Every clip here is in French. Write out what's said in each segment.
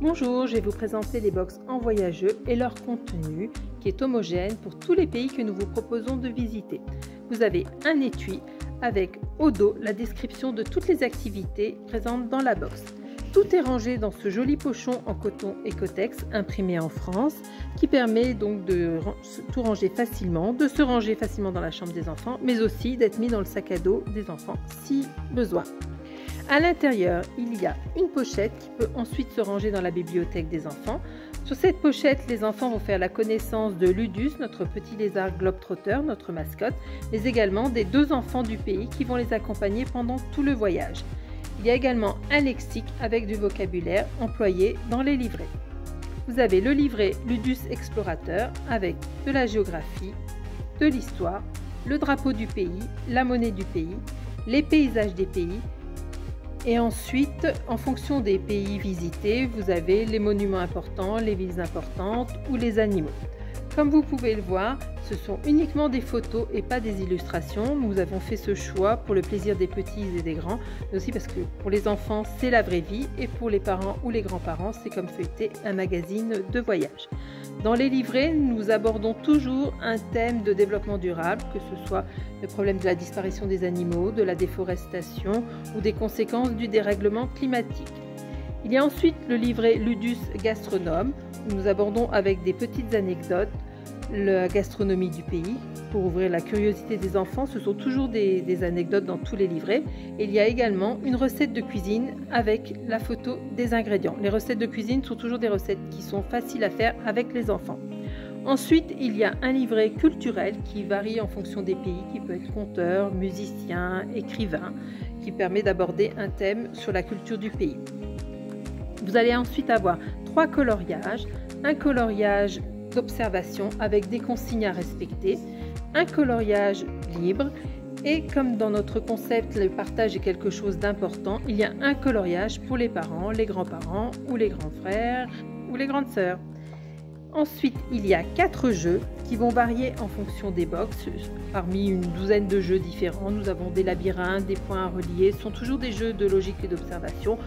Bonjour, je vais vous présenter les box en voyageux et leur contenu qui est homogène pour tous les pays que nous vous proposons de visiter. Vous avez un étui avec au dos la description de toutes les activités présentes dans la box. Tout est rangé dans ce joli pochon en coton Ecotex imprimé en France qui permet donc de tout ranger facilement, de se ranger facilement dans la chambre des enfants, mais aussi d'être mis dans le sac à dos des enfants si besoin. À l'intérieur, il y a une pochette qui peut ensuite se ranger dans la bibliothèque des enfants. Sur cette pochette, les enfants vont faire la connaissance de Ludus, notre petit lézard globe-trotteur, notre mascotte, mais également des deux enfants du pays qui vont les accompagner pendant tout le voyage. Il y a également un lexique avec du vocabulaire employé dans les livrets. Vous avez le livret Ludus Explorateur avec de la géographie, de l'histoire, le drapeau du pays, la monnaie du pays, les paysages des pays. Et ensuite, en fonction des pays visités, vous avez les monuments importants, les villes importantes ou les animaux. Comme vous pouvez le voir, ce sont uniquement des photos et pas des illustrations. Nous avons fait ce choix pour le plaisir des petits et des grands, mais aussi parce que pour les enfants, c'est la vraie vie et pour les parents ou les grands-parents, c'est comme feuilleter un magazine de voyage. Dans les livrets, nous abordons toujours un thème de développement durable, que ce soit le problème de la disparition des animaux, de la déforestation ou des conséquences du dérèglement climatique. Il y a ensuite le livret Ludus Gastronome, où nous abordons avec des petites anecdotes la gastronomie du pays. Pour ouvrir la curiosité des enfants, ce sont toujours des anecdotes dans tous les livrets. Et il y a également une recette de cuisine avec la photo des ingrédients. Les recettes de cuisine sont toujours des recettes qui sont faciles à faire avec les enfants. Ensuite, il y a un livret culturel qui varie en fonction des pays, qui peut être conteur, musicien, écrivain, qui permet d'aborder un thème sur la culture du pays. Vous allez ensuite avoir 3 coloriages, un coloriage d'observation avec des consignes à respecter, un coloriage libre et comme dans notre concept le partage est quelque chose d'important, il y a un coloriage pour les parents, les grands-parents ou les grands frères ou les grandes sœurs. Ensuite, il y a 4 jeux qui vont varier en fonction des box. Parmi une douzaine de jeux différents, nous avons des labyrinthes, des points à relier. Ce sont toujours des jeux de logique et d'observation,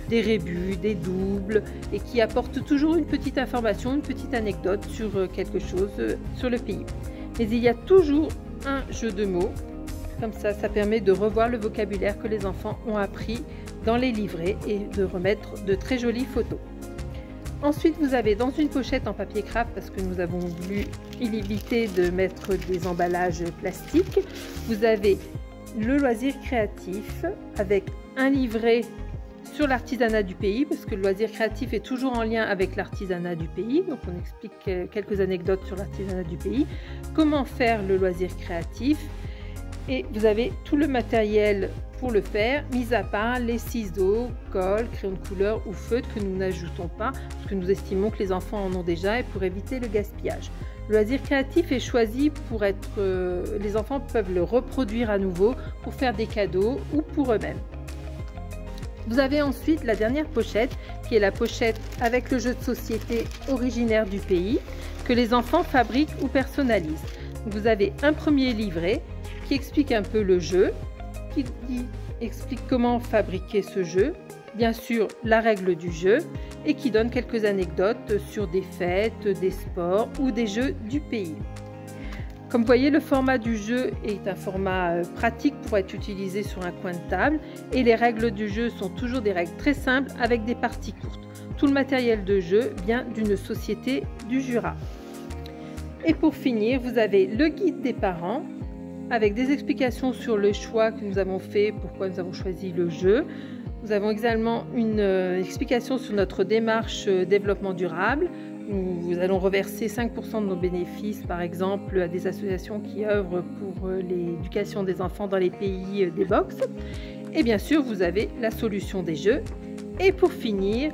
des rébus, des doubles, et qui apportent toujours une petite information, une petite anecdote sur quelque chose sur le pays. Mais il y a toujours un jeu de mots. Comme ça permet de revoir le vocabulaire que les enfants ont appris dans les livrets et de remettre de très jolies photos. Ensuite, vous avez dans une pochette en papier craft, parce que nous avons voulu éviter de mettre des emballages plastiques, vous avez le loisir créatif avec un livret sur l'artisanat du pays, parce que le loisir créatif est toujours en lien avec l'artisanat du pays. Donc on explique quelques anecdotes sur l'artisanat du pays, comment faire le loisir créatif. Et vous avez tout le matériel pour le faire, mis à part les ciseaux, colle, crayons de couleur ou feutres que nous n'ajoutons pas, parce que nous estimons que les enfants en ont déjà et pour éviter le gaspillage. Le loisir créatif est choisi pour être... les enfants peuvent le reproduire à nouveau pour faire des cadeaux ou pour eux-mêmes. Vous avez ensuite la dernière pochette, qui est la pochette avec le jeu de société originaire du pays, que les enfants fabriquent ou personnalisent. Vous avez un premier livret qui explique un peu le jeu, qui explique comment fabriquer ce jeu, bien sûr la règle du jeu, et qui donne quelques anecdotes sur des fêtes, des sports ou des jeux du pays. Comme vous voyez, le format du jeu est un format pratique pour être utilisé sur un coin de table, et les règles du jeu sont toujours des règles très simples avec des parties courtes. Tout le matériel de jeu vient d'une société du Jura. Et pour finir, vous avez le guide des parents, avec des explications sur le choix que nous avons fait, pourquoi nous avons choisi le jeu. Nous avons également une explication sur notre démarche développement durable, où nous allons reverser 5% de nos bénéfices, par exemple, à des associations qui œuvrent pour l'éducation des enfants dans les pays des box. Et bien sûr, vous avez la solution des jeux. Et pour finir,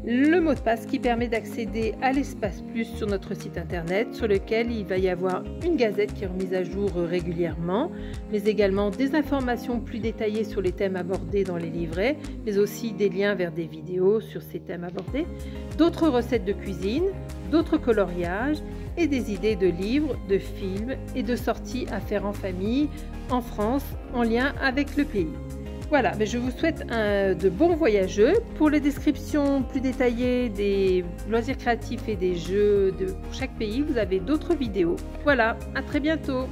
le mot de passe qui permet d'accéder à l'espace plus sur notre site internet, sur lequel il va y avoir une gazette qui est remise à jour régulièrement, mais également des informations plus détaillées sur les thèmes abordés dans les livrets, mais aussi des liens vers des vidéos sur ces thèmes abordés, d'autres recettes de cuisine, d'autres coloriages et des idées de livres, de films et de sorties à faire en famille, en France, en lien avec le pays. Voilà, mais je vous souhaite de bons voyageux. Pour les descriptions plus détaillées des loisirs créatifs et des jeux pour chaque pays, vous avez d'autres vidéos. Voilà, à très bientôt.